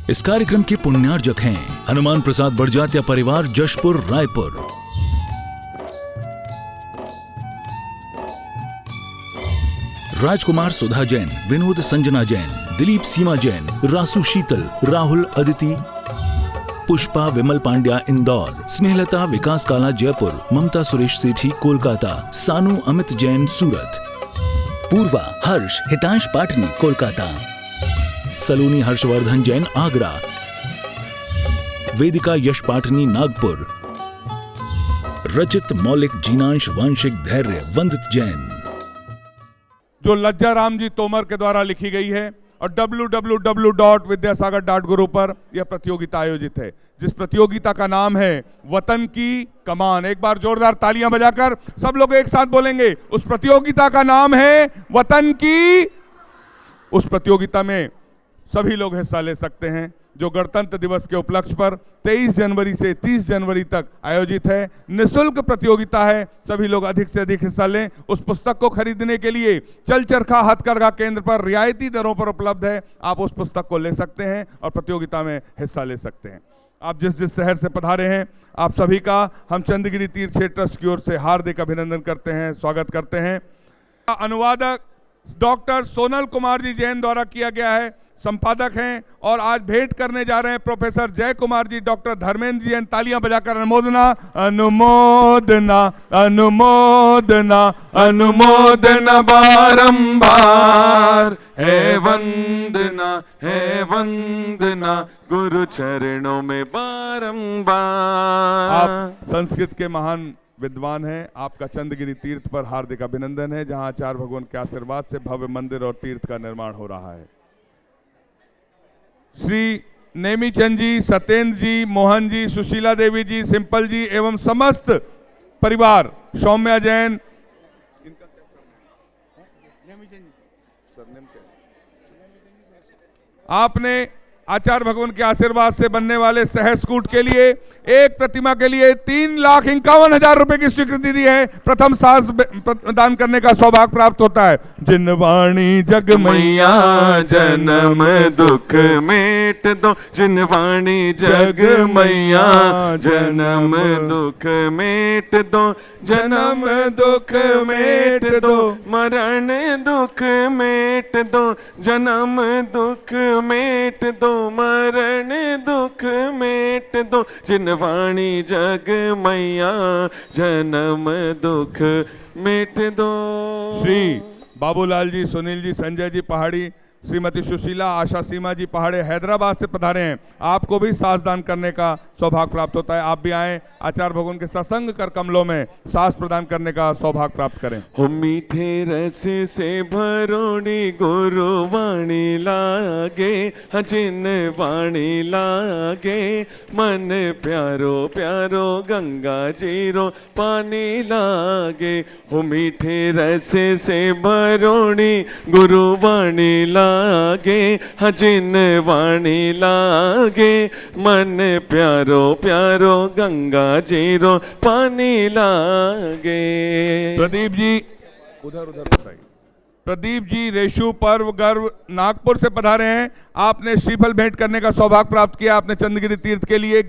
इस कार्यक्रम के पुण्यार्जक हैं हनुमान प्रसाद बड़जात्या परिवार, जशपुर, रायपुर। राजकुमार सुधा जैन, विनोद संजना जैन, दिलीप सीमा जैन, रासु शीतल, राहुल अदिति, पुष्पा विमल पांड्या इंदौर, स्नेहलता विकास काला जयपुर, ममता सुरेश सेठी कोलकाता, सानू अमित जैन सूरत, पूर्वा हर्ष हितांश पाटनी कोलकाता, सलोनी हर्षवर्धन जैन आगरा, वेदिका यश पाटनी नागपुर, रचित मौलिक जीनांश वांशिक धैर्य वंदित जैन। जो लज्जा राम जी तोमर के द्वारा लिखी गई है और www.vidyasagar.guru पर यह प्रतियोगिता आयोजित है, जिस प्रतियोगिता का नाम है वतन की कमान। एक बार जोरदार तालियां बजाकर सब लोग एक साथ बोलेंगे, उस प्रतियोगिता का नाम है वतन की। उस प्रतियोगिता में सभी लोग हिस्सा ले सकते हैं, जो गणतंत्र दिवस के उपलक्ष्य पर 23 जनवरी से 30 जनवरी तक आयोजित है। निःशुल्क प्रतियोगिता है, सभी लोग अधिक से अधिक हिस्सा लें। उस पुस्तक को खरीदने के लिए चल चरखा हथकरघा केंद्र पर रियायती दरों पर उपलब्ध है। आप उस पुस्तक को ले सकते हैं और प्रतियोगिता में हिस्सा ले सकते हैं। आप जिस जिस शहर से पधारे हैं, आप सभी का हम चंद्रगिरी तीर्थ क्षेत्र ट्रस्ट की ओर से हार्दिक अभिनंदन करते हैं, स्वागत करते हैं। अनुवादक डॉक्टर सोनल कुमार जी जैन द्वारा किया गया है, संपादक हैं और आज भेंट करने जा रहे हैं प्रोफेसर जय कुमार जी, डॉक्टर धर्मेंद्र जी। तालियां बजाकर अनुमोदना, अनुमोदना, अनुमोदना, अनुमोदना बारंबार। है वंदना, है वंदना गुरु चरणों में बारंबार। आप संस्कृत के महान विद्वान हैं, आपका चंद्रगिरी तीर्थ पर हार्दिक अभिनंदन है, जहां आचार्य भगवान के आशीर्वाद से भव्य मंदिर और तीर्थ का निर्माण हो रहा है। श्री नेमीचंद जी, सत्येंद्र जी, मोहन जी, सुशीला देवी जी, सिंपल जी एवं समस्त परिवार, सौम्या जैन, आपने आचार्य भगवान के आशीर्वाद से बनने वाले सहस्कूट के लिए एक प्रतिमा के लिए 3,51,000 रुपए की स्वीकृति दी है। प्रथम साहस दान करने का सौभाग्य प्राप्त होता है। जिनवाणी जग मैया जन्म दुख मेट दो, जिनवाणी जग मैया जन्म दुख मेट दो, जन्म दुख मेट दो, मरण दुख मेट दो, जन्म दुख मेट दो, मरण दुख मेट दो, जिनवाणी जग मैया जन्म दुख मेट दो। श्री बाबूलाल जी, सुनील जी, संजय जी पहाड़ी, श्रीमती सुशीला, आशा सीमा जी पहाड़े हैदराबाद से पधारे हैं। आपको भी सास दान करने का सौभाग्य प्राप्त होता है। आप भी आएं, आचार्य भगवान के सत्संग कर कमलों में सास प्रदान करने का सौभाग्य प्राप्त करें। हो मीठे रस से भरोड़ी गुरु वाणी लागे, जिन वाणी लागे, मन प्यारो प्यारो गंगा जीरो पानी लागे। हो मीठे रस से भरोड़ी गुरु वाणी लागे, जिन वाणी लागे, मन प्यारो प्यारो गंगा जीरो पानी लागे। प्रदीप जी उधर बताइए। प्रदीप जी रेशु पर्व गर्व नागपुर से पधारे हैं। आपने श्रीफल भेंट करने का सौभाग्य प्राप्त किया। आपने चंद्रगिरी तीर्थ के लिए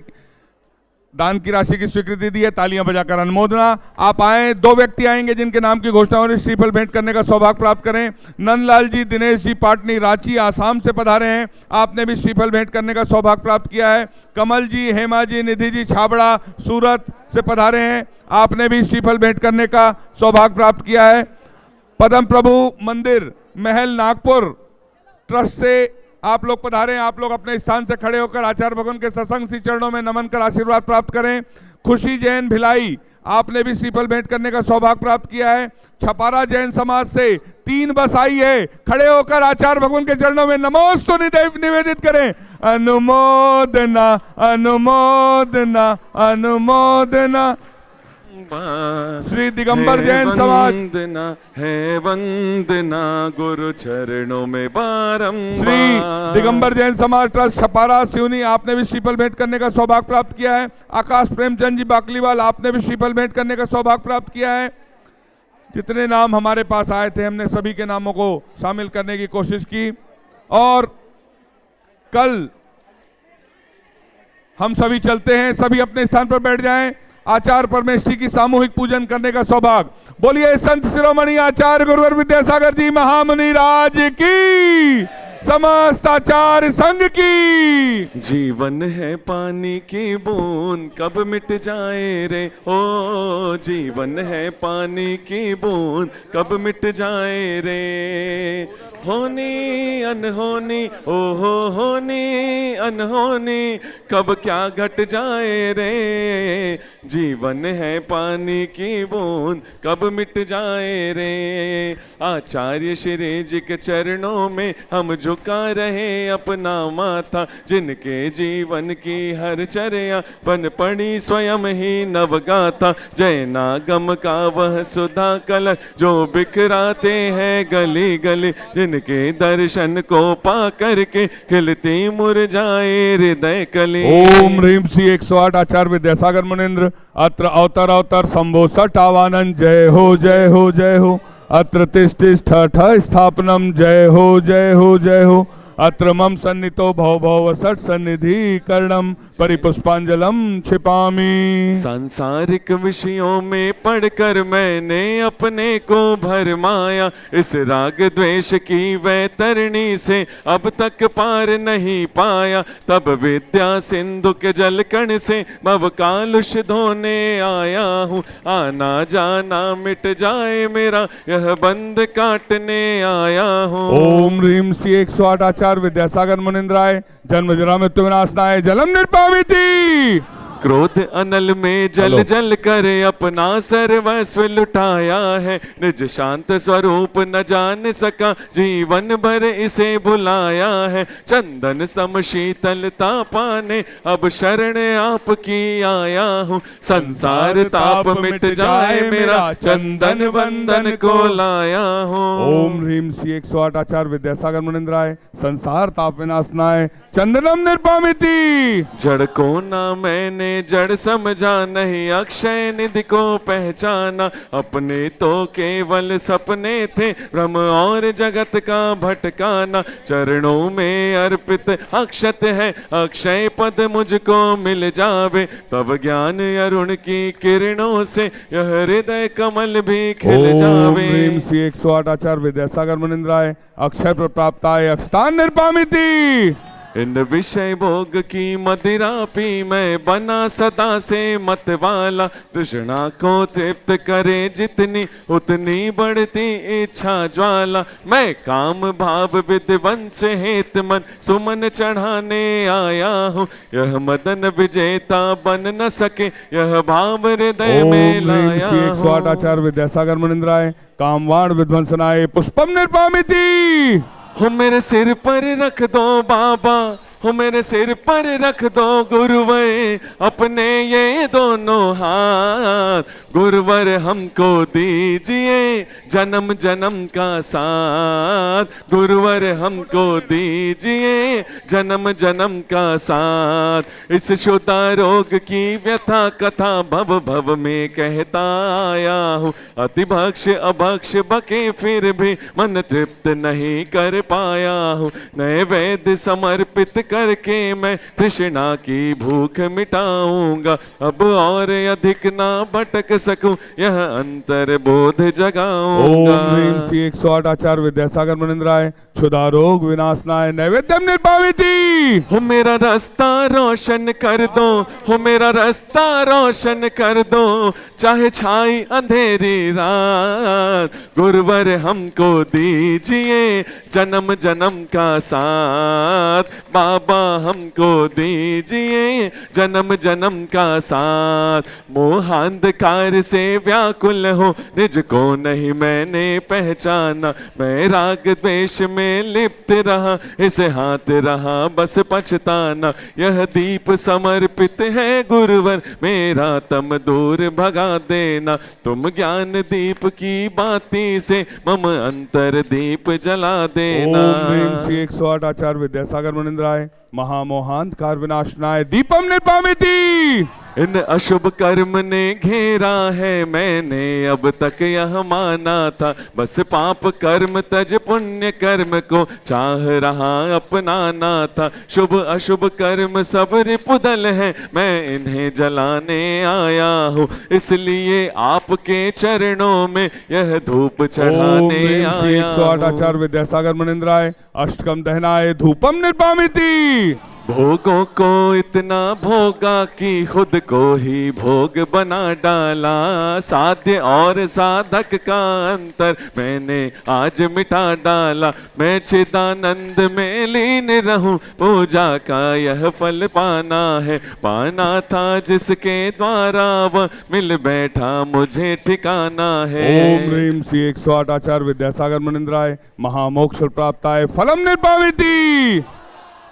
दान की राशि की स्वीकृति दी है। तालियां बजाकर अनुमोदना। आप आए, 2 व्यक्ति आएंगे जिनके नाम की घोषणा हो रही है। श्रीफल भेंट करने का सौभाग्य प्राप्त करें। नंदलाल जी, दिनेश जी पाटनी रांची आसाम से पधारे हैं। आपने भी श्रीफल भेंट करने का सौभाग्य प्राप्त किया है। कमल जी, हेमा जी, निधि जी छाबड़ा सूरत से पधारे हैं। आपने भी श्रीफल भेंट करने का सौभाग्य प्राप्त किया है। पद्म प्रभु मंदिर महल नागपुर ट्रस्ट से आप लोग पधारे। आप लोग अपने स्थान से खड़े होकर आचार्य भगवान के सत्संग श्री चरणों में नमन कर आशीर्वाद प्राप्त करें। खुशी जैन भिलाई, आपने भी श्रीफल भेंट करने का सौभाग्य प्राप्त किया है। छपारा जैन समाज से 3 बस आई है, खड़े होकर आचार्य भगवान के चरणों में नमोस्तु निवेदित करें। अनुमोदना, अनुमोदना, अनुमोदना। श्री दिगंबर जैन समाज, वंदना है वंदना गुरु चरणों में बारंबार। श्री दिगंबर जैन समाज ट्रस्ट छपारा सिवनी, आपने भी श्रीफल भेंट करने का सौभाग्य प्राप्त किया है। आकाश प्रेमचंद जी बाकलीवाल, आपने भी श्रीफल भेंट करने का सौभाग्य प्राप्त किया है। जितने नाम हमारे पास आए थे, हमने सभी के नामों को शामिल करने की कोशिश की और कल हम सभी चलते हैं, सभी अपने स्थान पर बैठ जाएं। आचार्य परमेष्ठी की सामूहिक पूजन करने का सौभाग्य। बोलिए संत शिरोमणि आचार्य गुरुवर विद्यासागर जी महामुनि राज की, समस्त आचार्य संघ की। जीवन है पानी की बूंद कब मिट जाए रे, ओ जीवन है पानी की बूंद कब मिट जाए रे। होनी अनहोनी ओहो होनी अनहोनी कब क्या घट जाए रे। जीवन है पानी की बूंद कब मिट जाए रे। आचार्य श्री जी के चरणों में हम झुका रहे अपना माथा, जिनके जीवन की हर चर्या बन पड़ी स्वयं ही नवगाथा। जय नागम का वह सुधा कलश जो बिखराते हैं गली गली, जिनके दर्शन को पा करके खिलती मुरझाए हृदय कली। ओम ह्रीम श्री 108 आचार्य विद्यासागर मुनिन्द्र अत्र अवतर अवतर शंभो सठ आवानन। जय हो जय हो जय हो। अत्र तिष्ठ स्थापनम। जय हो जय हो जय हो। अत्र मम सन्नितो भव भव सठ सन्निधि कर्णम परिपुष्पांजलम क्षिपामि। सांसारिक विषयों में पढ़कर मैंने अपने को भरमाया, इस राग द्वेष की वैतरणी से अब तक पार नहीं पाया। तब विद्या सिंधु के जल कण से भव कालुष धोने आया हूँ, आना जाना मिट जाए मेरा यह बंद काटने आया हूँ। ओम ह्रीम श्री 108 आचार्य विद्यासागर मुनिन्द्राय जन्म जरा मृत्यु विनाशनाय जलम निर्पाविति। क्रोध अनल में जल जल कर अपना सर्वस्व लुटाया है, निज शांत स्वरूप न जान सका जीवन भर इसे बुलाया है। चंदन सम शीतलता पाने अब शरण आपकी आया हूँ, संसार ताप मिट जाए मेरा चंदन बंधन को लाया हूँ। ओम ह्रीम श्री 108 आचार्य विद्यासागर मुनिन्द्राय संसार ताप विनाशनाय चंदनम निर्पामिति। जड़ को ना मैंने जड़ समझा, नहीं अक्षय निधि को पहचाना। अपने तो केवल सपने थे भ्रम और जगत का भटकाना। चरणों में अर्पित अक्षत है अक्षय पद मुझको मिल जावे, तब ज्ञान अरुण की किरणों से यह हृदय कमल भी खिल जावे। ओम ह्रीम श्री 108 आचार्य विद्यासागर मुनिन्द्राय अक्षय प्राप्ताय अक्षतान निर्पामिति। इन विषय भोग की मदिरा पी मैं बना सदा से मत वाला। तृष्णा को तृप्त करे जितनी उतनी बढ़ती इच्छा ज्वाला। मैं काम भाव विद्वंस हेत मन सुमन चढ़ाने आया हूँ, यह मदन विजेता बन न सके यह भाव हृदय में लाया हूँ। 108 आचार्य विद्यासागर मुनिन्द्राय कामवाण विध्वंसनाय पुष्पम निर्पामिति। हो मेरे सिर पर रख दो बाबा, हो मेरे सिर पर रख दो गुरुवर अपने ये दोनों हाथ। गुरुवर हमको दीजिए जन्म जन्म का साथ, गुरुवर हमको दीजिए जन्म जन्म का साथ। इस शुदा रोग की व्यथा कथा भव भव में कहता आया हूँ। अति भक्ष अभक्ष बके फिर भी मन तृप्त नहीं कर पाया हूँ। नए वेद समर्पित करके मैं तृष्णा की भूख मिटाऊंगा। अब और अधिक ना भटक सकूं यह अंतर बोध जगाऊंगा। ओम ह्रीम श्री 108 आचार्य विद्यासागर मुनिन्द्राय क्षुधा रोग विनाशनाय नैवेद्यम निर्पामिति। हो मेरा रास्ता रोशन कर दो, हो मेरा रास्ता रोशन कर दो, चाहे छाई अंधेरी रात। गुरुवर हमको दीजिए जन्म जन्म का साथ, बाबा हमको दीजिए जन्म जन्म का साथ। मोहांधकार से व्याकुल हो निज को नहीं मैंने पहचाना। मैं राग द्वेष में लिप्त रहा, इसे हाथ रहा बस पछताना। यह दीप समर्पित है गुरुवर मेरा तम दूर भगा देना। तुम ज्ञान दीप की बाती से मम अंतर दीप जला देना। ओम ह्रीम श्री 108 आचार्य विद्यासागर मुनिन्द्राय महामोहांधकार विनाशनाय दीपम निर्पामिति। इन अशुभ कर्म ने घेरा है, मैंने अब तक यह माना था। बस पाप कर्म तज पुण्य कर्म को चाह रहा अपनाना था। शुभ अशुभ कर्म सब रिपुदल है, मैं इन्हें जलाने आया हूँ। इसलिए आपके चरणों में यह धूप चढ़ाने आया। 108 आचार्य विद्यासागर मुनिंद्राय अष्टकम दहनाय धूपम निर्पामिति। भोगों को इतना भोगा कि खुद को ही भोग बना डाला। साध्य और साधक का अंतर मैंने आज मिटा डाला। मैं चिदानंद में लीन रहूं, पूजा का यह फल पाना है। पाना था जिसके द्वारा वह मिल बैठा, मुझे ठिकाना है। ओम ह्रीम श्री 108 आचार्य विद्यासागर मुनिंद्राय महामोक्ष प्राप्ताय फलम निर्पामिति।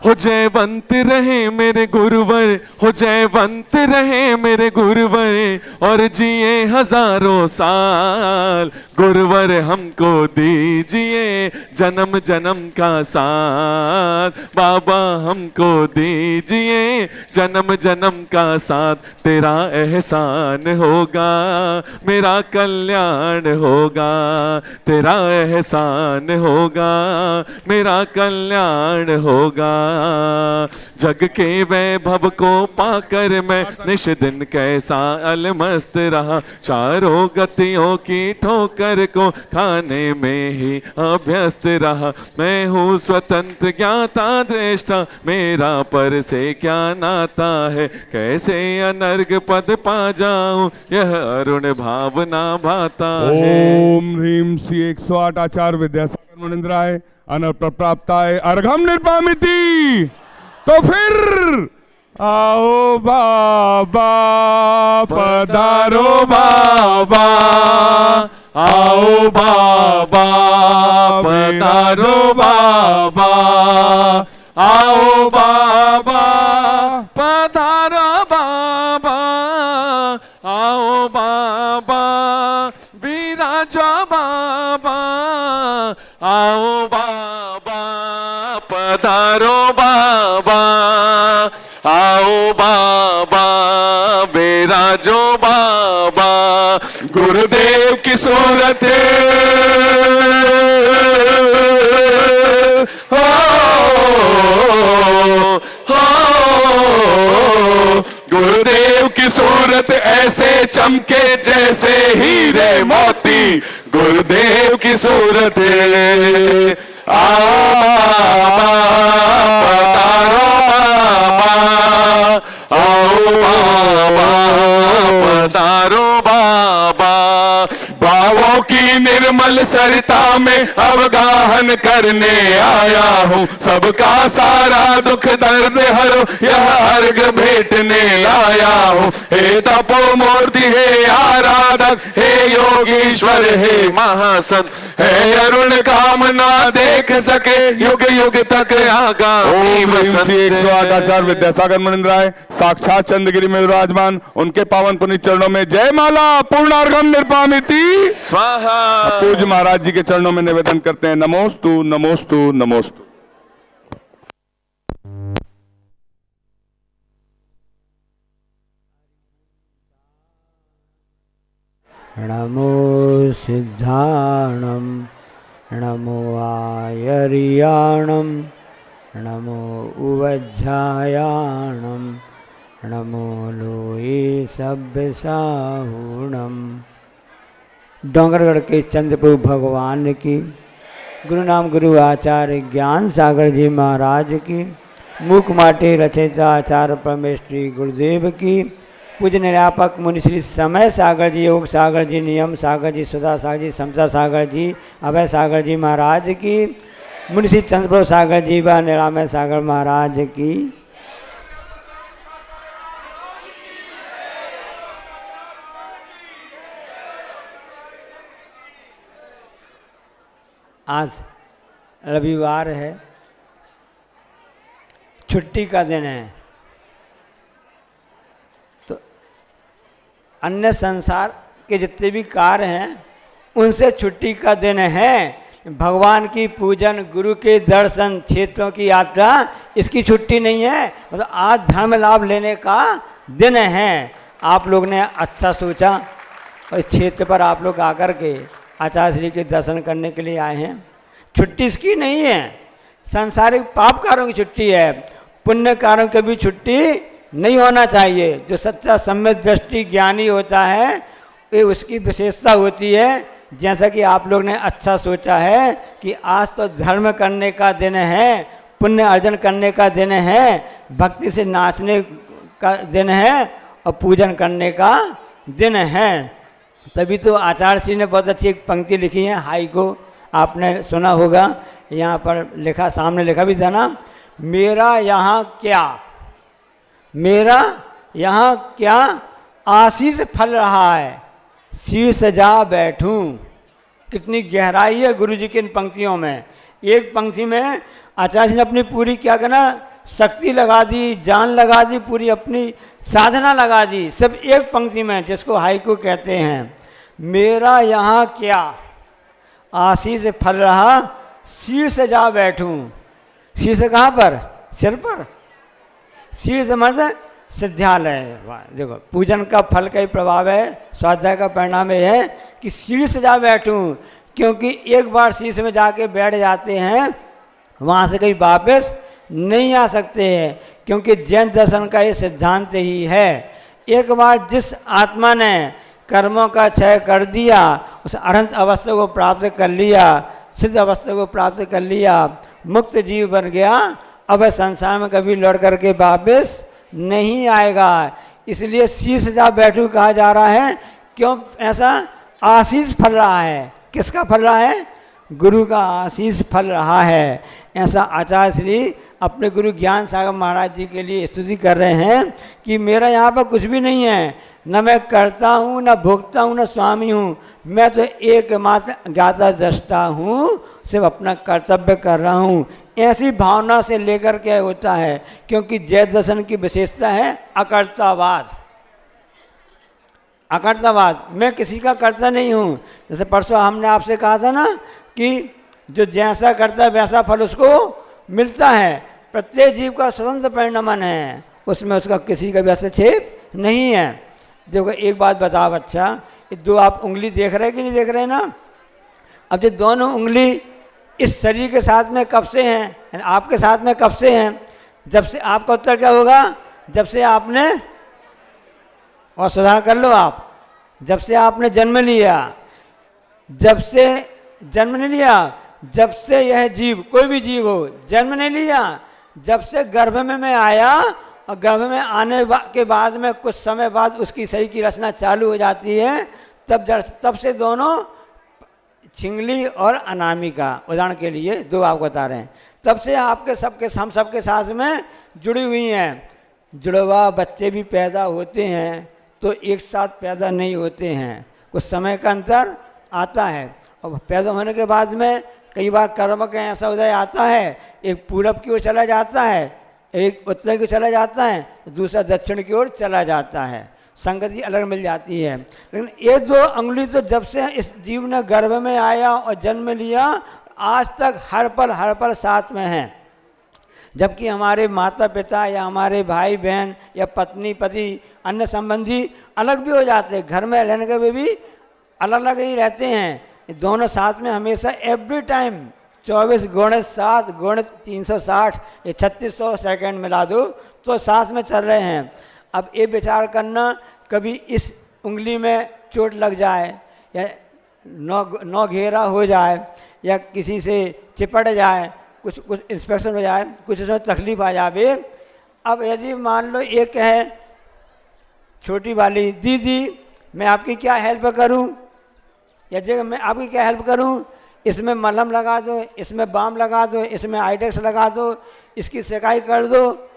हो जयवंत रहे मेरे गुरुवर, हो जयवंत रहे मेरे गुरुवर, और जिए हजारों साल। गुरुवर हमको दीजिए जन्म जन्म का साथ। बाबा हमको दीजिए जन्म जन्म का साथ। तेरा एहसान होगा मेरा कल्याण होगा। तेरा एहसान होगा मेरा कल्याण होगा। जग के वैभव को पाकर मैं निश दिन कैसा अलमस्त रहा। चारों गतियों की ठोकर को खाने में ही अभ्यस्त रहा। मैं हूँ स्वतंत्र ज्ञाता दृष्टा, मेरा पर से क्या नाता है। कैसे अनर्ग पद पा जाऊं, यह अरुण भावना भाता है। ओम ह्रीम श्री 108 आचार्य विद्यासागर मुनिंद्राय अनर्थ प्राप्ताय अर्घम निर्पामिति। तो फिर आओ बाबा पधारो बाबा, आओ बाबा पधारो बाबा। आओ बाबा पधारो बाबा। आओ बाबा विराजो बाबा। आओ बाबा पधारो बाबा। आओ बाबा विराजो बाबा। गुरुदेव की सूरत हो, गुरुदेव की सूरत ऐसे चमके जैसे हीरे मोती। गुरुदेव की सूरत आओ पधारो बाबा। आओ बाबा पधारो बाबा। भावों की निर्मल सरिता में अवगाहन करने आया हूँ। सबका सारा दुख दर्द हरो यह अर्घ भेटने लाया हूँ। हे तपो मूर्ति हे आराधक, हे योगीश्वर हे महासंत, हे अरुण कामना देख सके युग युग तक आगामी वसंत। 108 आचार्य विद्यासागर मुनिंद्राय साक्षात चंद्रगिरी में विराजमान, उनके पावन पुनीत चरणों में जय माला पूर्णार्घम निर्पामिति स्वाहा। पूज्य महाराज जी के चरणों में निवेदन करते हैं। नमोस्तु नमोस्तु नमोस्तु। नमो सिद्धाणम नमो आयर्याणम नमो उवज्झायाणम नमो लोये सभ्यसाहूणम। डोंगरगढ़ के चंद्रप्रभु भगवान की, गुरु नाम गुरु आचार्य ज्ञान सागर जी महाराज की, मूक माटे रचयिता आचार्य परमेश्वरी गुरुदेव की, पूज्य निरापक मुनि श्री समय सागर जी, योग सागर जी, नियम सागर जी, सुधा सागर जी, समता सागर जी, अभय सागर जी महाराज की, मुनि श्री चंद्रप्रभु सागर जी व निरामय सागर महाराज की। आज रविवार है, छुट्टी का दिन है, तो अन्य संसार के जितने भी कार्य हैं उनसे छुट्टी का दिन है। भगवान की पूजन, गुरु के दर्शन, क्षेत्रों की यात्रा, इसकी छुट्टी नहीं है। मतलब आज धर्म लाभ लेने का दिन हैं। आप लोग ने अच्छा सोचा और इस क्षेत्र पर आप लोग आकर के आचार्य श्री के दर्शन करने के लिए आए हैं। छुट्टी इसकी नहीं है, सांसारिक पाप कार्यों की छुट्टी है, पुण्य कार्यों की भी छुट्टी नहीं होना चाहिए। जो सच्चा सम्यक दृष्टि ज्ञानी होता है ये उसकी विशेषता होती है। जैसा कि आप लोग ने अच्छा सोचा है कि आज तो धर्म करने का दिन है, पुण्य अर्जन करने का दिन है, भक्ति से नाचने का दिन है और पूजन करने का दिन है। तभी तो आचार्य श्री ने बहुत अच्छी एक पंक्ति लिखी है, हाई को आपने सुना होगा, यहाँ पर लिखा, सामने लिखा भी था ना, मेरा यहाँ क्या, मेरा यहाँ क्या आशीष फल रहा है, शीर्ष जा बैठूं। कितनी गहराई है गुरु जी की इन पंक्तियों में। एक पंक्ति में आचार्य ने अपनी पूरी क्या करना, शक्ति लगा दी, जान लगा दी, पूरी अपनी साधना लगा दी, सब एक पंक्ति में, जिसको हाइकू कहते हैं। मेरा यहाँ क्या आशीष फल रहा, शीर्ष जा बैठूं। शीर्ष कहाँ पर, सिर पर, शीर्ष मतलब सिद्धालय। देखो पूजन का फल का ही प्रभाव है, स्वाध्याय का परिणाम यह है कि शीर्ष जा बैठूं, क्योंकि एक बार शीर्ष में जाके बैठ जाते हैं वहाँ से कहीं वापस नहीं आ सकते हैं, क्योंकि जैन दर्शन का ये सिद्धांत ही है। एक बार जिस आत्मा ने कर्मों का क्षय कर दिया, उस अनंत अवस्था को प्राप्त कर लिया, सिद्ध अवस्था को प्राप्त कर लिया, मुक्त जीव बन गया, अब संसार में कभी लौट करके वापस नहीं आएगा। इसलिए शीर्ष जा बैठू कहा जा रहा है। क्यों ऐसा? आशीष फल रहा है। किसका फल रहा है? गुरु का आशीष फल रहा है। ऐसा आचार्य श्री अपने गुरु ज्ञान सागर महाराज जी के लिए स्तुति कर रहे हैं कि मेरा यहाँ पर कुछ भी नहीं है, न मैं करता हूँ, न भोगता हूँ, न स्वामी हूँ, मैं तो एकमात्र ज्ञाता दृष्टा हूँ, सिर्फ अपना कर्तव्य कर रहा हूँ। ऐसी भावना से लेकर के होता है, क्योंकि जैन दर्शन की विशेषता है अकर्तावाद। अकर्तावाद, मैं किसी का कर्ता नहीं हूँ। जैसे परसों हमने आपसे कहा था ना कि जो जैसा करता है वैसा फल उसको मिलता है। प्रत्येक जीव का स्वतंत्र परिणमन है, उसमें उसका किसी का भी हस्तक्षेप नहीं है। देखो एक बात बताओ, अच्छा ये दो आप उंगली देख रहे हैं कि नहीं देख रहे हैं ना? अब जो दोनों उंगली इस शरीर के साथ में कब से हैं, यानी आपके साथ में कब से हैं? जब से, आपका उत्तर क्या होगा? जब से आपने, और सुधार कर लो आप, जब से आपने जन्म लिया। जब से जन्म नहीं लिया, जब से यह जीव, कोई भी जीव हो, जन्म नहीं लिया, जब से गर्भ में मैं आया, और गर्भ में आने के बाद में कुछ समय बाद उसकी शरीर की रचना चालू हो जाती है, तब से दोनों छिंगली और अनामिका, उदाहरण के लिए दो आपको बता रहे हैं, तब से आपके सबके, हम सबके साथ में जुड़ी हुई हैं। जुड़वा बच्चे भी पैदा होते हैं तो एक साथ पैदा नहीं होते हैं, कुछ समय का अंतर आता है। और पैदा होने के बाद में कई बार कर्म का ऐसा उदय आता है, एक पूरब की ओर चला जाता है, एक उत्तर की ओर चला जाता है, दूसरा दक्षिण की ओर चला जाता है, संगति अलग मिल जाती है। लेकिन ये दो अंगुली तो जब से इस जीव ने गर्भ में आया और जन्म लिया, आज तक हर पल साथ में हैं। जबकि हमारे माता पिता या हमारे भाई बहन या पत्नी पति अन्य संबंधी अलग भी हो जाते हैं, घर में रहने के भी अलग अलग ही रहते हैं। दोनों साथ में हमेशा एवरी टाइम 24 गुणित 7 गुणित 360 ये 3600 सेकेंड मिला दो तो साथ में चल रहे हैं। अब ये विचार करना, कभी इस उंगली में चोट लग जाए या नौ घेरा हो जाए या किसी से चिपट जाए, कुछ इंस्पेक्शन हो जाए, कुछ उसमें तकलीफ आ जाए। अब यदि मान लो एक है छोटी वाली, दीदी मैं आपकी क्या हेल्प करूं, या जगह मैं आपकी क्या हेल्प करूं, इसमें मलहम लगा दो, इसमें बाम लगा दो, इसमें आइडेक्स लगा दो, इसकी सिकाई कर दो,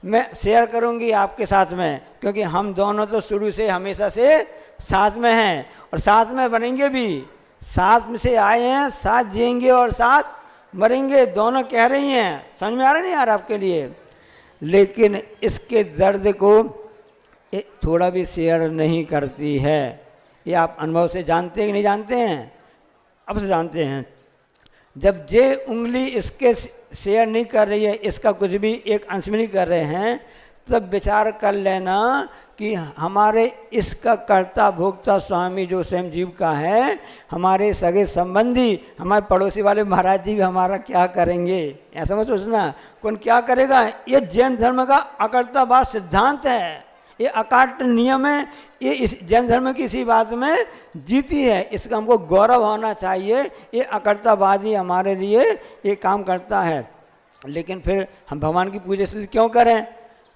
मैं शेयर करूंगी आपके साथ में, क्योंकि हम दोनों तो शुरू से हमेशा से साथ में हैं और साथ में बनेंगे भी। साथ में से आए हैं, साथ जिएंगे और साथ मरेंगे, दोनों कह रही हैं। समझ में आ रहा नहीं यार आपके लिए? लेकिन इसके दर्द को थोड़ा भी शेयर नहीं करती है। ये आप अनुभव से जानते हैं कि नहीं जानते हैं? अब से जानते हैं। जब ये उंगली इसके शेयर नहीं कर रही है, इसका कुछ भी एक अंश में नहीं कर रहे हैं, तब विचार कर लेना कि हमारे इसका कर्ता भोक्ता स्वामी जो स्वयं जीव का है, हमारे सगे संबंधी, हमारे पड़ोसी वाले महाराज जी भी हमारा क्या करेंगे, ऐसा मत सोचना। कौन क्या करेगा? ये जैन धर्म का अकर्तावाद सिद्धांत है, ये अकाट्य नियम है, ये इस जैन धर्म की इसी बात में जीती है। इसका हमको गौरव होना चाहिए। ये अकर्तावादी हमारे लिए ये काम करता है। लेकिन फिर हम भगवान की पूजा स्तुति क्यों करें,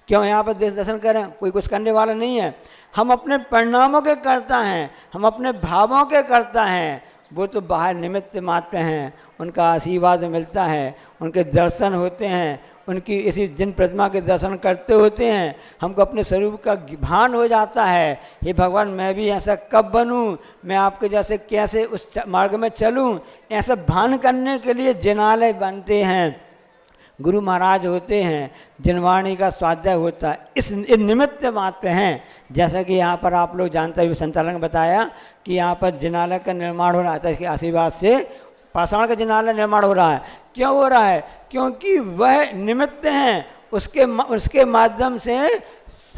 क्यों यहाँ पर देश दर्शन करें? कोई कुछ करने वाला नहीं है। हम अपने परिणामों के करता हैं, हम अपने भावों के करता हैं। वो तो बाहर निमित्त मात्र हैं, उनका आशीर्वाद मिलता है, उनके दर्शन होते हैं, उनकी इसी जिन प्रतिमा के दर्शन करते होते हैं हमको अपने स्वरूप का भान हो जाता है। हे भगवान, मैं भी ऐसा कब बनूं, मैं आपके जैसे कैसे उस मार्ग में चलूं, ऐसा भान करने के लिए जिनालय बनते हैं, गुरु महाराज होते हैं, जिनवाणी का स्वाध्याय होता है। इस निमित्त मात्र हैं। जैसा कि यहाँ पर आप लोग जानते हुए संचालक ने बताया कि यहाँ पर जिनालय का निर्माण हो रहा है, इसके आशीर्वाद से पाषाण का जिनालय निर्माण हो रहा है। क्यों हो रहा है? क्योंकि वह निमित्त हैं, उसके माध्यम से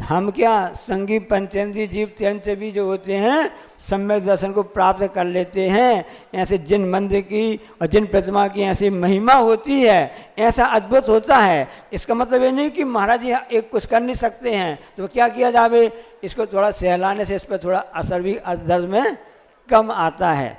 हम क्या संगी पंचेंद्रिय जीव त्यंत भी जो होते हैं सम्यक दर्शन को प्राप्त कर लेते हैं। ऐसे जिन मंदिर की और जिन प्रतिमा की ऐसी महिमा होती है, ऐसा अद्भुत होता है। इसका मतलब ये नहीं कि महाराज जी एक कुछ कर नहीं सकते हैं तो क्या किया जावे, इसको थोड़ा सहलाने से इस पर थोड़ा असर भी दर्द में कम आता है।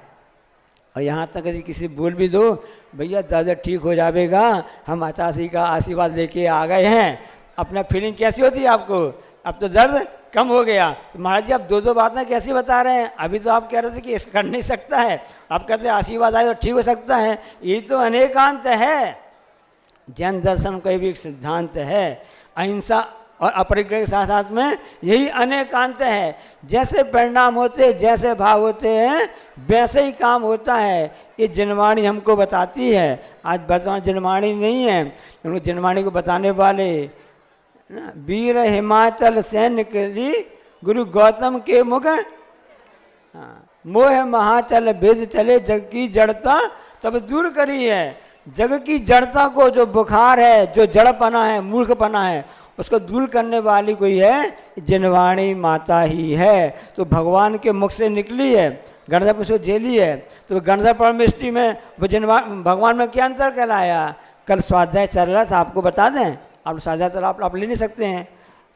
और यहाँ तक यदि किसी बोल भी दो, भैया दर्द ठीक हो जाएगा, हम अचासी का आशीर्वाद लेके आ गए हैं, अपना फीलिंग कैसी होती है आपको? अब तो दर्द कम हो गया। तो महाराज जी आप दो बातें कैसी बता रहे हैं? अभी तो आप कह रहे थे कि इसका कर नहीं सकता है, आप कहते हैं आशीर्वाद आए तो ठीक हो सकता है। ये तो अनेकांत है। जैन दर्शन का भी एक सिद्धांत है, अहिंसा और अपरिग्रह के साथ साथ में यही अनेकांत है। जैसे परिणाम होते, जैसे भाव होते हैं, वैसे ही काम होता है। ये जिनवाणी हमको बताती है। आज वर्तमान जिनवाणी नहीं है, उनको जिनवाणी को बताने वाले वीर हिमाचल सैन्य के लिए गुरु गौतम के मुख मोह महाचल भेद चले, जग की जड़ता तब दूर करी है। जग की जड़ता को, जो बुखार है, जो जड़पना है, मूर्खपना है, उसको दूर करने वाली कोई है, जिनवाणी माता ही है। तो भगवान के मुख से निकली है, गणधर उसको झेली है। तो गणधर परमेष्टि में वो भगवान में क्या अंतर कहलाया? कल स्वाध्याय चल रहा था, आपको बता दें, आप स्वाध्याय तो आप ले नहीं सकते हैं।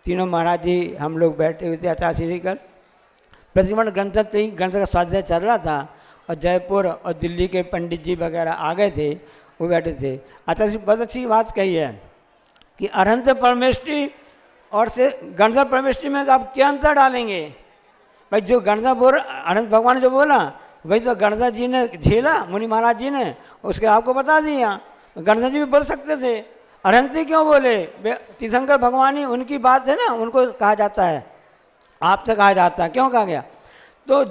तीनों महाराज जी हम लोग बैठे हुए थे आचार्य श्री कर, प्रतिमंड ग्रंथ का स्वाध्याय चल रहा था और जयपुर और दिल्ली के पंडित जी वगैरह आ गए थे, वो बैठे थे। आचार्य बहुत अच्छी बात कही है कि अनंत परमेष्टि और से गणधर परमेष्टि में आप क्या अंतर डालेंगे? भाई जो गणधर बोल, अनंत भगवान ने जो बोला वही तो गणधर जी ने झेला, मुनि महाराज जी ने, उसके आपको बता दिया। गणधर जी भी बोल सकते थे, अनंत ही क्यों बोले? तीर्थंकर भगवान ही उनकी बात है ना, उनको कहा जाता है, आपसे कहा जाता है, क्यों कहा गया? तो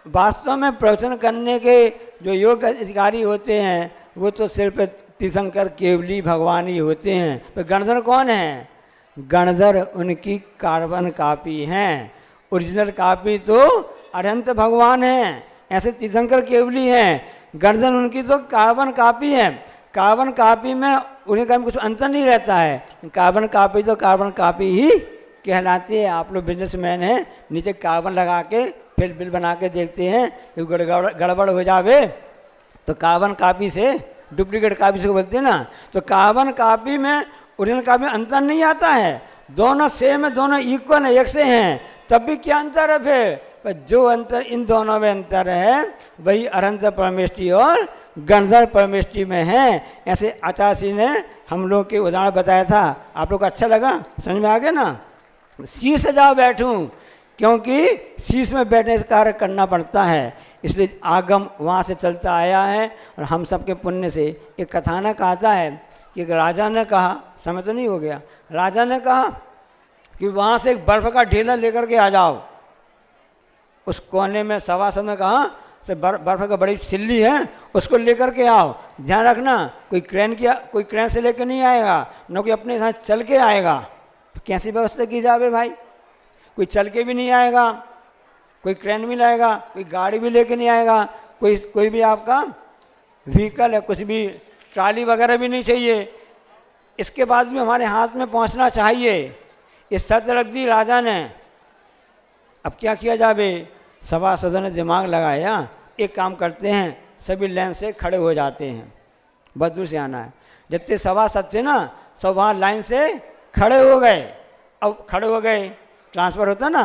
वास्तव में प्रवचन करने के जो योग अधिकारी होते हैं वो तो सिर्फ तीर्थंकर केवली भगवान ही होते हैं। पर गणधर कौन है? गणधर उनकी कार्बन कापी हैं, ओरिजिनल कापी तो अनंत भगवान हैं। ऐसे तीर्थंकर केवली हैं, गणधर उनकी तो कार्बन कापी है। कार्बन कापी में उन्हें कहीं कुछ अंतर नहीं रहता है। कार्बन कापी तो कार्बन कापी ही कहलाती है। आप लोग बिजनेसमैन हैं, नीचे कार्बन लगा के फिर बिल बना के देखते हैं कि गड़बड़ हो जावे तो कार्बन कापी से डुप्लीकेट कापी से बोलते हैं ना। तो कार्बन कापी में ओरिजिनल कापी में अंतर नहीं आता है, दोनों सेम है, दोनों इक्वल है, एक से हैं। तब भी क्या अंतर है फिर? पर जो अंतर इन दोनों में अंतर है वही अनंत परमेष्टि और गणधर परमेष्टि में है। ऐसे आचार्य ने हम लोग के उदाहरण बताया था, आप लोग को अच्छा लगा, समझ में आ गया ना? शीश जाओ बैठूं, क्योंकि शीश में बैठने से कार्य करना पड़ता है, इसलिए आगम वहाँ से चलता आया है। और हम सबके पुण्य से एक कथानक आता है कि एक राजा ने कहा, समय तो नहीं हो गया, राजा ने कहा कि वहाँ से एक बर्फ़ का ढेला लेकर के आ जाओ। उस कोने में सभासद ने कहा से बर्फ़ का बड़ी सिल्ली है, उसको लेकर के आओ। ध्यान रखना कोई क्रेन से लेकर नहीं आएगा, न कोई अपने साथ चल के आएगा। तो कैसी व्यवस्था की जावे भाई? कोई चल के भी नहीं आएगा, कोई क्रेन भी लाएगा, कोई गाड़ी भी लेके नहीं आएगा, कोई भी आपका व्हीकल है, कुछ भी ट्राली वगैरह भी नहीं चाहिए। इसके बाद भी हमारे हाथ में पहुंचना चाहिए। ये शर्त रख दी राजा ने। अब क्या किया जावे, सभासदों ने दिमाग लगाया, एक काम करते हैं, सभी लाइन से खड़े हो जाते हैं, बहुत दूर से आना है। जितने सभासद थे ना सब वहाँ लाइन से खड़े हो गए। अब खड़े हो गए, ट्रांसफ़र होता ना,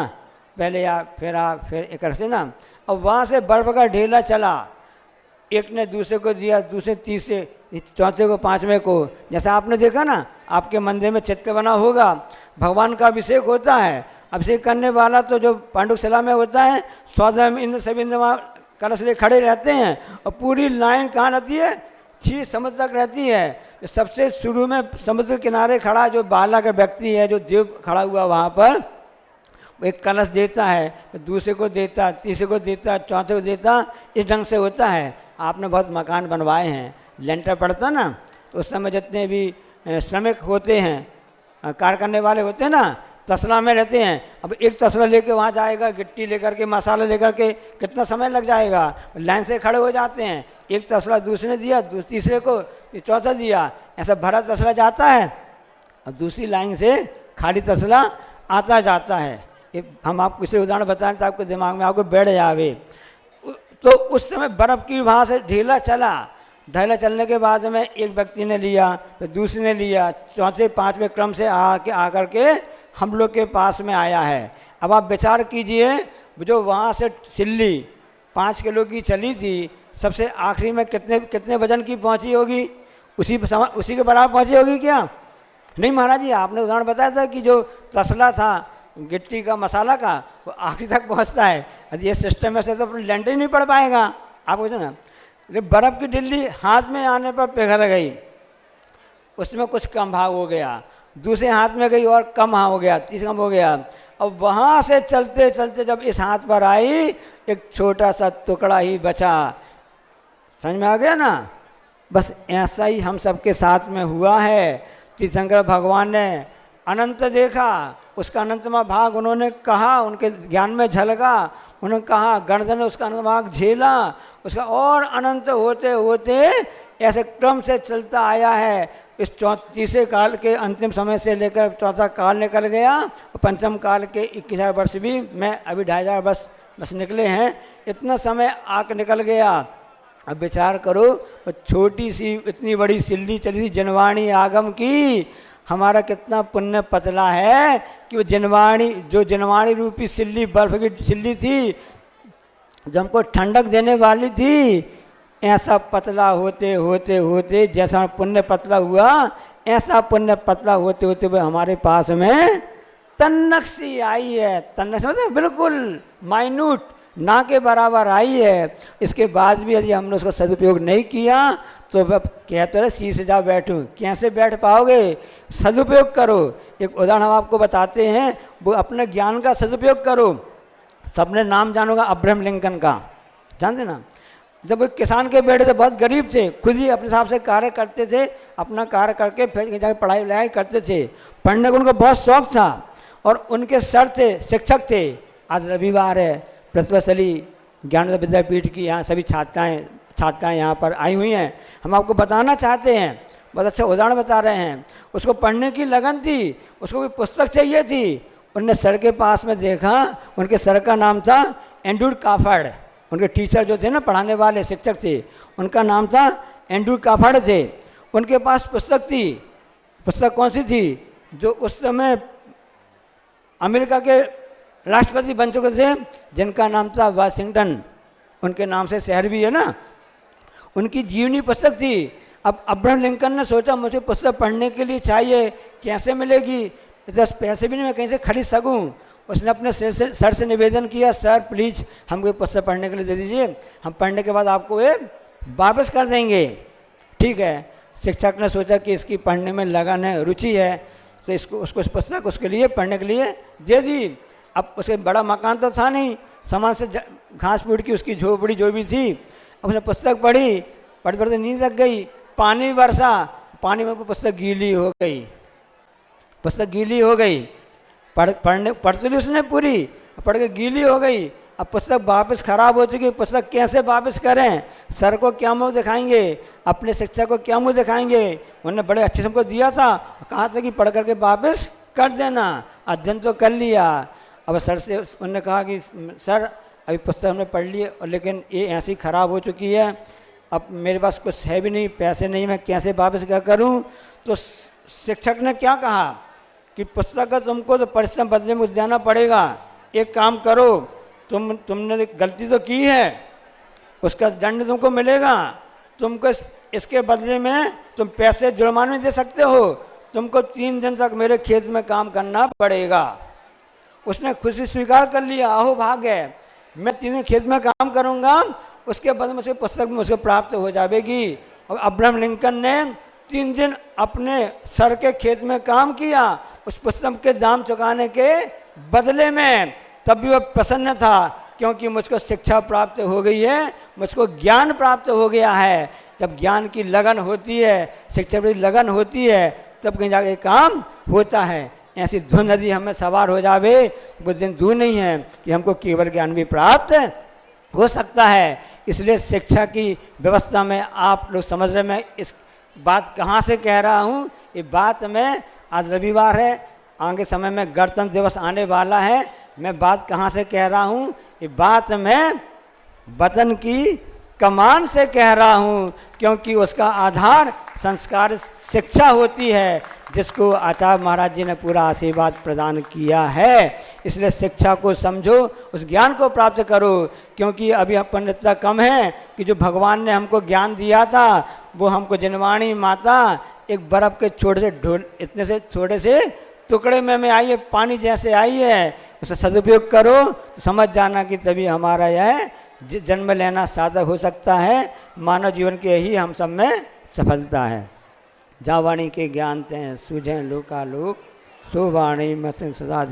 पहले आप फिर एक से ना। अब वहाँ से बर्फ़ का ढेला चला, एक ने दूसरे को दिया, दूसरे तीसरे, चौथे को, पांचवें को। जैसा आपने देखा ना आपके मंदिर में चित्र बना होगा, भगवान का अभिषेक होता है। अभिषेक करने वाला तो जो पांडुकशिला में होता है, 14 इंद्र सभी इंद्र वहाँ कलश ले खड़े रहते हैं और पूरी लाइन कहाँ रहती है, 6 समुद्र तक रहती है। सबसे शुरू में समुद्र के किनारे खड़ा जो बाला का व्यक्ति है, जो देव खड़ा हुआ वहाँ पर, वो एक कलश देता है, दूसरे को देता, तीसरे को देता, चौथे को देता। इस ढंग से होता है। आपने बहुत मकान बनवाए हैं, लेंटर पड़ता ना, तो उस समय जितने भी श्रमिक होते हैं, कार्य करने वाले होते हैं ना, तसला में रहते हैं। अब एक तसला लेके वहाँ जाएगा, गिट्टी लेकर के, मसाला लेकर के, कितना समय लग जाएगा। लाइन से खड़े हो जाते हैं, एक तसला दूसरे ने दिया, तीसरे को, चौथा दिया, ऐसा भरा तसला जाता है और दूसरी लाइन से खाली तसला आता जाता है। हम आपको किसी उदाहरण बताएं तो आपके दिमाग में आपको बैठ जावे। तो उस समय बर्फ़ की वहाँ से ढेला चला, ढेला चलने के बाद में एक व्यक्ति ने लिया, फिर दूसरे ने लिया, चौथे पाँचवें क्रम से आकर के हम लोग के पास में आया है। अब आप विचार कीजिए, जो वहाँ से सिल्ली 5 किलो की चली थी, सबसे आखिरी में कितने वजन की पहुँची होगी, उसी के बराबर पहुँची होगी क्या? नहीं महाराज जी, आपने उदाहरण बताया था कि जो तसला था गिट्टी का, मसाला का, वो आखिरी तक पहुँचता है। ये सिस्टम में से तो लेंटर ही नहीं पड़ पाएगा। आप बोलते ना, बर्फ़ की ढिल्ली हाथ में आने पर पिघल गई, उसमें कुछ कम भाग हो गया, दूसरे हाथ में गई और कम हो गया, तीसरा कम हो गया। अब वहाँ से चलते चलते जब इस हाथ पर आई, एक छोटा सा टुकड़ा ही बचा। समझ में आ गया ना? बस ऐसा ही हम सबके साथ में हुआ है। तीर्थंकर भगवान ने अनंत देखा, उसका अनंतमा भाग उन्होंने कहा, उनके ज्ञान में झलका, उन्होंने कहा, गणधर ने उसका अनंत भाग झेला, उसका और अनंत होते होते ऐसे क्रम से चलता आया है। इस तीसरे काल के अंतिम समय से लेकर चौथा काल निकल गया और पंचम काल के 21,000 वर्ष भी, मैं अभी 2,500 वर्ष बस निकले हैं, इतना समय आके निकल गया। अब विचार करो, छोटी सी इतनी बड़ी सिल्ली चली थी जनवाणी आगम की, हमारा कितना पुण्य पतला है कि वो जनवाणी रूपी सिल्ली, बर्फ की सिल्ली थी, जो हमको ठंडक देने वाली थी, ऐसा पतला होते होते होते, जैसा पुण्य पतला हुआ, ऐसा पुण्य पतला होते होते वो हमारे पास में तन्नक सी आई है। तन्नक से मतलब बिल्कुल माइन्यूट, ना के बराबर आई है। इसके बाद भी यदि हमने उसका सदुपयोग नहीं किया तो अब कहते रहे सी से जा बैठूं, कैसे बैठ पाओगे? सदुपयोग करो। एक उदाहरण हम आपको बताते हैं, वो अपने ज्ञान का सदुपयोग करो। सबने नाम जानोगा अब्राहम लिंकन का, जानते ना? जब वो किसान के बेटे थे, बहुत गरीब थे, खुद ही अपने हिसाब से कार्य करते थे, अपना कार्य करके फिर जाकर पढ़ाई लिखाई करते थे। पढ़ने का उनको बहुत शौक था और उनके सर थे, शिक्षक थे। आज रविवार है, प्रतिभाशाली ज्ञानोदय विद्यापीठ की यहाँ सभी छात्राएँ यहाँ पर आई हुई हैं। हम आपको बताना चाहते हैं, बहुत अच्छा उदाहरण बता रहे हैं। उसको पढ़ने की लगन थी, उसको कोई पुस्तक चाहिए थी, उनने सर के पास में देखा, उनके सर का नाम था एंड्रू काफड़। उनके टीचर जो थे ना, पढ़ाने वाले शिक्षक थे, उनका नाम था एंड्रू काफड़ थे। उनके पास पुस्तक थी। पुस्तक कौन सी थी? जो उस समय अमेरिका के राष्ट्रपति बन चुके थे, जिनका नाम था वाशिंगटन, उनके नाम से शहर भी है ना, उनकी जीवनी पुस्तक थी। अब अब्राहम लिंकन ने सोचा मुझे पुस्तक पढ़ने के लिए चाहिए, कैसे मिलेगी? 10 पैसे भी नहीं मैं कहीं से खरीद सकूं। उसने अपने सर से निवेदन किया, सर प्लीज़ हमको पुस्तक पढ़ने के लिए दे दीजिए, हम पढ़ने के बाद आपको ये वापस कर देंगे। ठीक है। शिक्षक ने सोचा कि इसकी पढ़ने में लगन है, रुचि है, तो उसको इस पुस्तक उसके लिए पढ़ने के लिए दे दी। अब उसके बड़ा मकान तो था नहीं, सामान से घास फूट की उसकी झोपड़ी जो भी थी। अब उसने पुस्तक पढ़ी, पढ़ते पढ़ते नींद लग गई, पानी बरसा, पानी में पुस्तक गीली हो गई, पुस्तक गीली हो गई। पढ़ती ली उसने पूरी, पढ़ के गीली हो गई। अब पुस्तक वापस खराब हो चुकी, पुस्तक कैसे वापस करें? सर को क्या मुँह दिखाएंगे, अपने शिक्षक को क्या मुँह दिखाएंगे? उन्होंने बड़े अच्छे से हमको दिया था, कहा था कि पढ़ करके वापस कर देना। अध्ययन तो कर लिया, अब सर से उन्होंने कहा कि सर अभी पुस्तक हमने पढ़ ली और लेकिन ये ऐसी ख़राब हो चुकी है, अब मेरे पास कुछ है भी नहीं, पैसे नहीं, मैं कैसे वापस क्या करूं। तो शिक्षक ने क्या कहा कि पुस्तक का तुमको तो परिश्रम बदले में देना पड़ेगा, एक काम करो, तुमने गलती तो की है, उसका दंड तुमको मिलेगा, तुमको इसके बदले में तुम पैसे जुर्माने दे सकते हो, तुमको 3 दिन तक मेरे खेत में काम करना पड़ेगा। उसने खुशी स्वीकार कर लिया, आहो भाग्य, मैं 3 दिन खेत में काम करूंगा, उसके बाद में उसकी पुस्तक में उसको प्राप्त हो जाएगी। और अब्राहम लिंकन ने 3 दिन अपने सर के खेत में काम किया उस पुस्तक के दाम चुकाने के बदले में, तब भी वह प्रसन्न था क्योंकि मुझको शिक्षा प्राप्त हो गई है, मुझको ज्ञान प्राप्त हो गया है। जब ज्ञान की लगन होती है, शिक्षा की लगन होती है, तब कहीं जाके काम होता है। ऐसी धुन नदी हमें सवार हो जावे, कुछ दिन दूर नहीं है कि हमको केवल ज्ञान भी प्राप्त हो सकता है। इसलिए शिक्षा की व्यवस्था में आप लोग समझ रहे, मैं इस बात कहाँ से कह रहा हूँ। ये बात मैं, आज रविवार है, आगे समय में गणतंत्र दिवस आने वाला है, मैं बात कहाँ से कह रहा हूँ, ये बात मैं वतन की कमान से कह रहा हूँ, क्योंकि उसका आधार संस्कार शिक्षा होती है, जिसको आचार्य महाराज जी ने पूरा आशीर्वाद प्रदान किया है। इसलिए शिक्षा को समझो, उस ज्ञान को प्राप्त करो, क्योंकि अभी पंडितता कम है कि जो भगवान ने हमको ज्ञान दिया था वो हमको जिनवाणी माता एक बर्फ़ के छोटे से ढोल, इतने से छोटे से टुकड़े में आई है, पानी जैसे आई है, उसका सदुपयोग करो तो समझ जाना कि तभी हमारा यह जन्म लेना सार्थक हो सकता है। मानव जीवन के यही हम सब में सफलता है। जा वाणी के ज्ञान तें सूझें लोकालोक, सो वाणी मसिन सदा।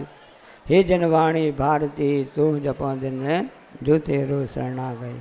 हे जनवाणी भारती तू जपो दिन में जो तेरो शरणा गई।